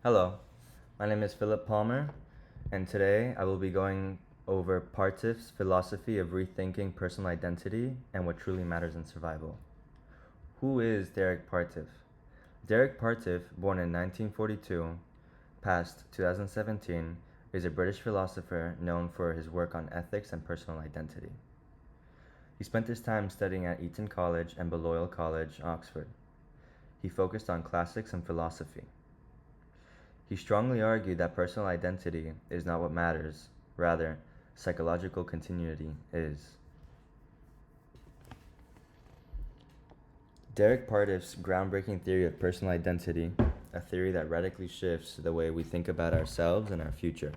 Hello, my name is Philip Palmer, and today I will be going over Partif's philosophy of rethinking personal identity and what truly matters in survival. Who is Derek Partif? Derek Partif, born in 1942, passed 2017, is a British philosopher known for his work on ethics and personal identity. He spent his time studying at Eton College and Balliol College, Oxford. He focused on classics and philosophy. He strongly argued that personal identity is not what matters, rather, psychological continuity is. Derek Partif's groundbreaking theory of personal identity, a theory that radically shifts the way we think about ourselves and our future.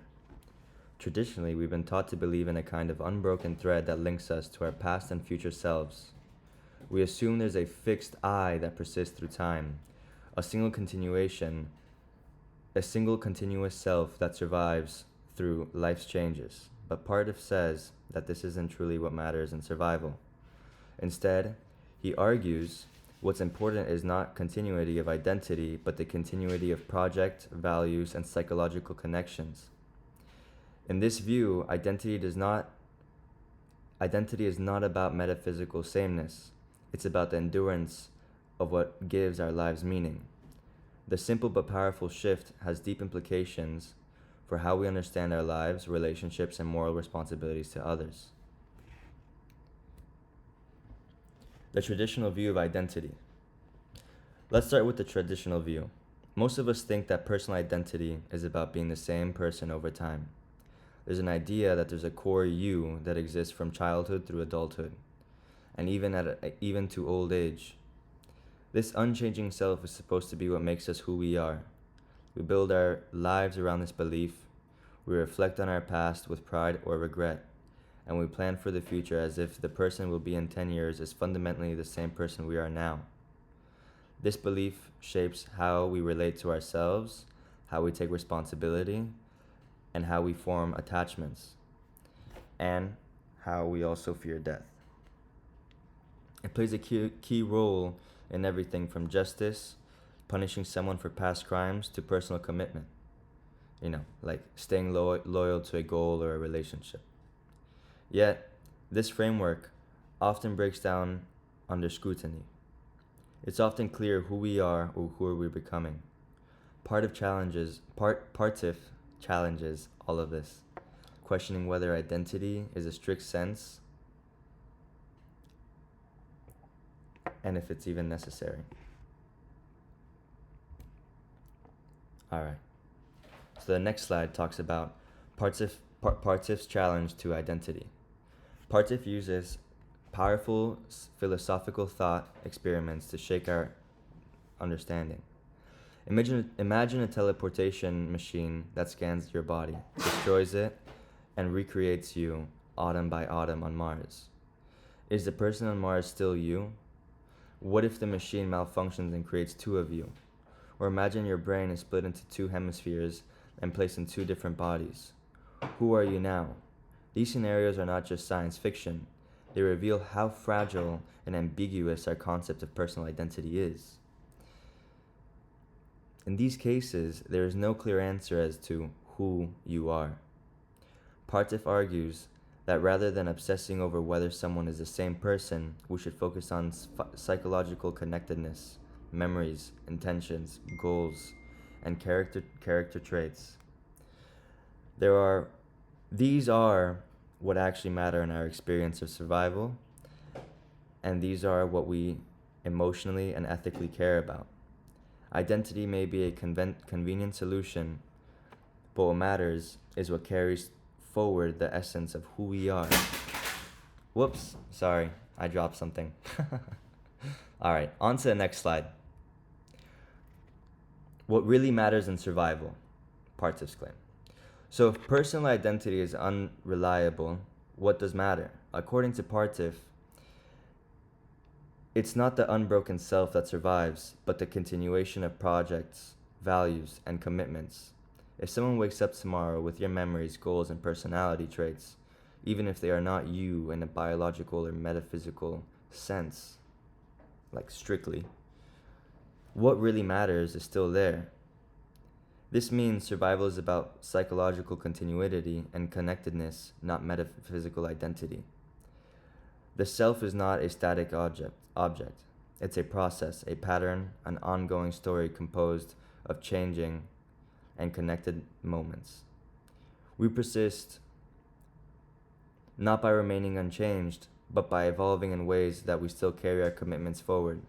Traditionally, we've been taught to believe in a kind of unbroken thread that links us to our past and future selves. We assume there's a fixed I that persists through time, a single continuation a single continuous self that survives through life's changes. But Partif says that this isn't truly what matters in survival. Instead, he argues what's important is not continuity of identity, but the continuity of project, values, and psychological connections. In this view, identity is not about metaphysical sameness. It's about the endurance of what gives our lives meaning. The simple but powerful shift has deep implications for how we understand our lives, relationships, and moral responsibilities to others. The traditional view of identity. Let's start with the traditional view. Most of us think that personal identity is about being the same person over time. There's an idea that there's a core you that exists from childhood through adulthood, and even to old age. This unchanging self is supposed to be what makes us who we are. We build our lives around this belief. We reflect on our past with pride or regret, and we plan for the future as if the person we'll be in 10 years is fundamentally the same person we are now. This belief shapes how we relate to ourselves, how we take responsibility, and how we form attachments, and how we also fear death. It plays a key role in everything from justice, punishing someone for past crimes, to personal commitment. Like staying loyal to a goal or a relationship. Yet, this framework often breaks down under scrutiny. It's often clear who we are or who are we becoming. Partif challenges all of this, questioning whether identity is a strict sense and if it's even necessary. Alright, so the next slide talks about Partif's challenge to identity. Partif uses powerful philosophical thought experiments to shake our understanding. Imagine a teleportation machine that scans your body, destroys it, and recreates you atom by atom on Mars. Is the person on Mars still you? What if the machine malfunctions and creates two of you? Or imagine your brain is split into two hemispheres and placed in two different bodies. Who are you now? These scenarios are not just science fiction. They reveal how fragile and ambiguous our concept of personal identity is. In these cases, there is no clear answer as to who you are. Partif argues that rather than obsessing over whether someone is the same person, we should focus on psychological connectedness, memories, intentions, goals, and character traits. These are what actually matter in our experience of survival, and these are what we emotionally and ethically care about. Identity may be a convenient solution, but what matters is what carries forward the essence of who we are. Whoops, sorry, I dropped something. Alright, on to the next slide. What really matters in survival, Partif's claim. So if personal identity is unreliable, what does matter? According to Partif, it's not the unbroken self that survives, but the continuation of projects, values, and commitments. If someone wakes up tomorrow with your memories, goals, and personality traits, even if they are not you in a biological or metaphysical sense, like strictly, what really matters is still there. This means survival is about psychological continuity and connectedness, not metaphysical identity. The self is not a static object. It's a process, a pattern, an ongoing story composed of changing and connected moments. We persist not by remaining unchanged, but by evolving in ways that we still carry our commitments forward.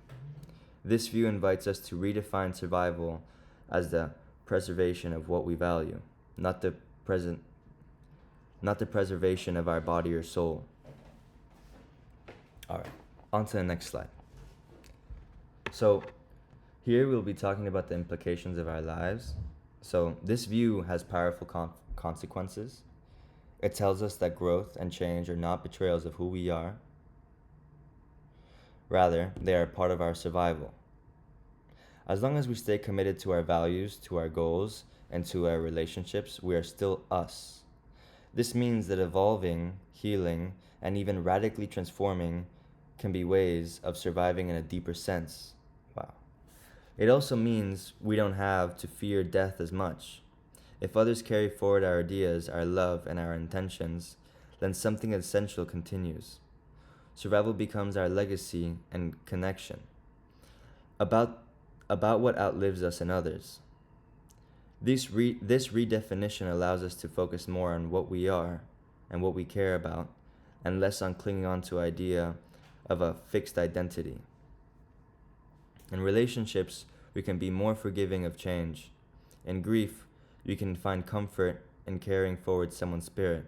This view invites us to redefine survival as the preservation of what we value, not the preservation of our body or soul. All right, on to the next slide. So, here we'll be talking about the implications of our lives. So, this view has powerful consequences. It tells us that growth and change are not betrayals of who we are. Rather, they are part of our survival. As long as we stay committed to our values, to our goals, and to our relationships, we are still us. This means that evolving, healing, and even radically transforming can be ways of surviving in a deeper sense. Wow. It also means we don't have to fear death as much. If others carry forward our ideas, our love, and our intentions, then something essential continues. Survival becomes our legacy and connection. About what outlives us and others. This redefinition allows us to focus more on what we are and what we care about, and less on clinging on to idea of a fixed identity. In relationships, we can be more forgiving of change. In grief, we can find comfort in carrying forward someone's spirit.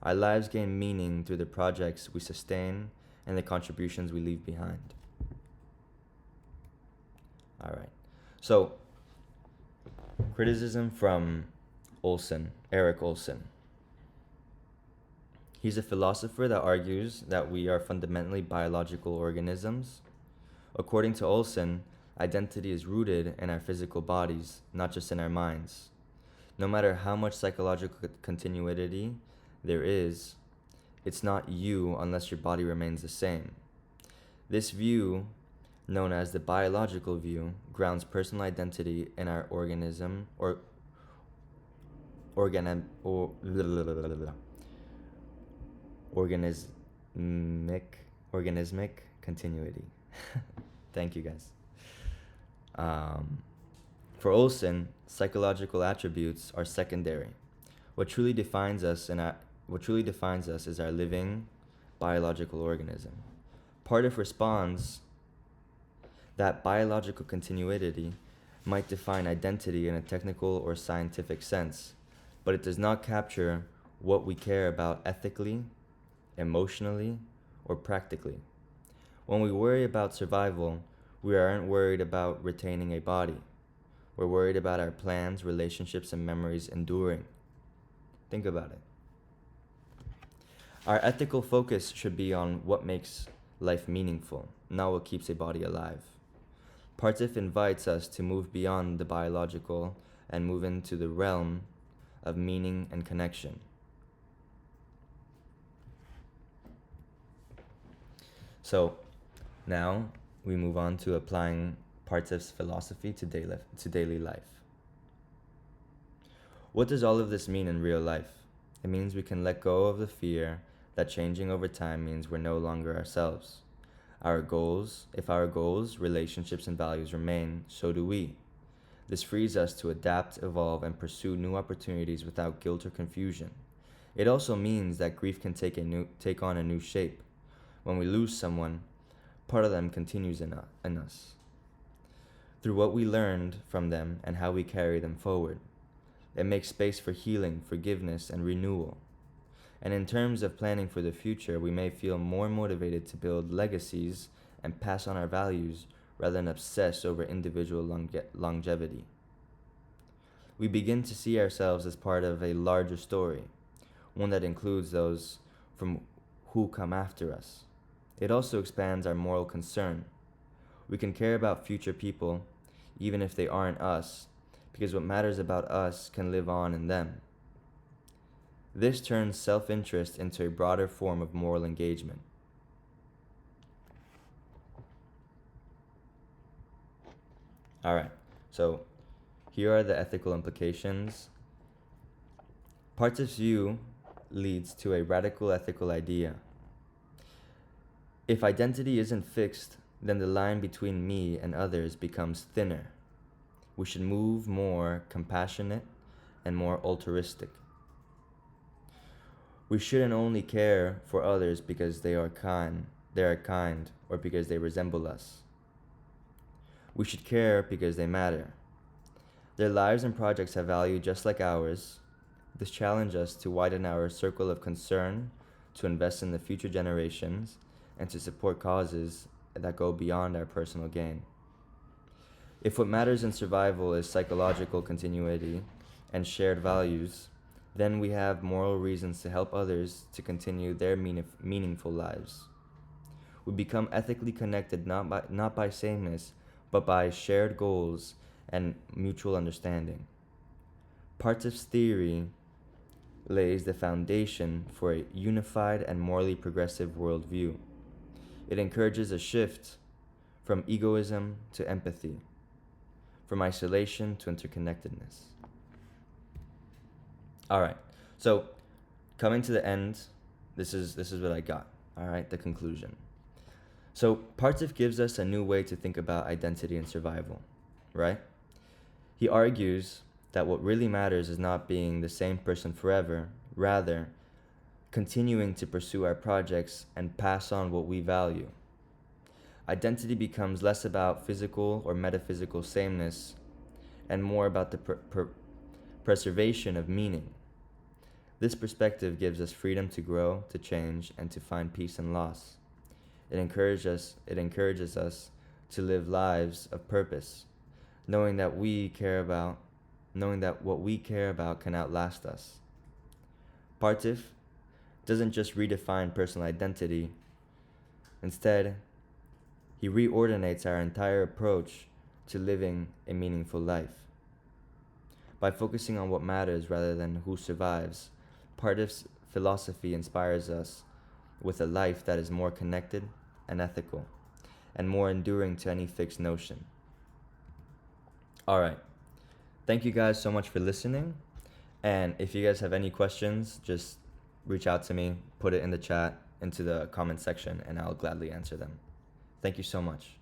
Our lives gain meaning through the projects we sustain and the contributions we leave behind. All right. So, criticism from Eric Olson. He's a philosopher that argues that we are fundamentally biological organisms. According to Olson, identity is rooted in our physical bodies, not just in our minds. No matter how much psychological continuity there is, it's not you unless your body remains the same. This view, known as the biological view, grounds personal identity in our organismic continuity. Thank you, guys. For Olson, psychological attributes are secondary. What truly defines us is our living biological organism. Parfit responds that biological continuity might define identity in a technical or scientific sense, but it does not capture what we care about ethically, emotionally, or practically. When we worry about survival, we aren't worried about retaining a body. We're worried about our plans, relationships, and memories enduring. Think about it. Our ethical focus should be on what makes life meaningful, not what keeps a body alive. Parfit invites us to move beyond the biological and move into the realm of meaning and connection. So, now we move on to applying Parfit's philosophy to daily life. What does all of this mean in real life? It means we can let go of the fear that changing over time means we're no longer ourselves. If our goals, relationships, and values remain, so do we. This frees us to adapt, evolve, and pursue new opportunities without guilt or confusion. It also means that grief can take on a new shape. When we lose someone, part of them continues in us, through what we learned from them and how we carry them forward. It makes space for healing, forgiveness, and renewal. And in terms of planning for the future, we may feel more motivated to build legacies and pass on our values rather than obsess over individual longevity. We begin to see ourselves as part of a larger story, one that includes those from who come after us. It also expands our moral concern. We can care about future people, even if they aren't us, because what matters about us can live on in them. This turns self-interest into a broader form of moral engagement. All right, so Here are the ethical implications. Partif's view leads to a radical ethical idea. If identity isn't fixed, then the line between me and others becomes thinner. We should move more compassionate and more altruistic. We shouldn't only care for others because they are kind, or because they resemble us. We should care because they matter. Their lives and projects have value just like ours. This challenges us to widen our circle of concern, to invest in the future generations, and to support causes that go beyond our personal gain. If what matters in survival is psychological continuity and shared values, then we have moral reasons to help others to continue their meaningful lives. We become ethically connected not by sameness, but by shared goals and mutual understanding. Partif's theory lays the foundation for a unified and morally progressive worldview. It encourages a shift from egoism to empathy, from isolation to interconnectedness. All right, so coming to the end, this is what I got. All right, the conclusion. So Partif gives us a new way to think about identity and survival, right? He argues that what really matters is not being the same person forever, rather, continuing to pursue our projects and pass on what we value. Identity becomes less about physical or metaphysical sameness and more about the preservation of meaning. This perspective gives us freedom to grow, to change, and to find peace in loss. It encourages us to live lives of purpose, knowing that what we care about can outlast us. Partif doesn't just redefine personal identity. Instead, he reordinates our entire approach to living a meaningful life. By focusing on what matters rather than who survives, Partif's philosophy inspires us with a life that is more connected and ethical, and more enduring to any fixed notion. All right. Thank you guys so much for listening. And if you guys have any questions, just reach out to me, put it in the chat, into the comment section, and I'll gladly answer them. Thank you so much.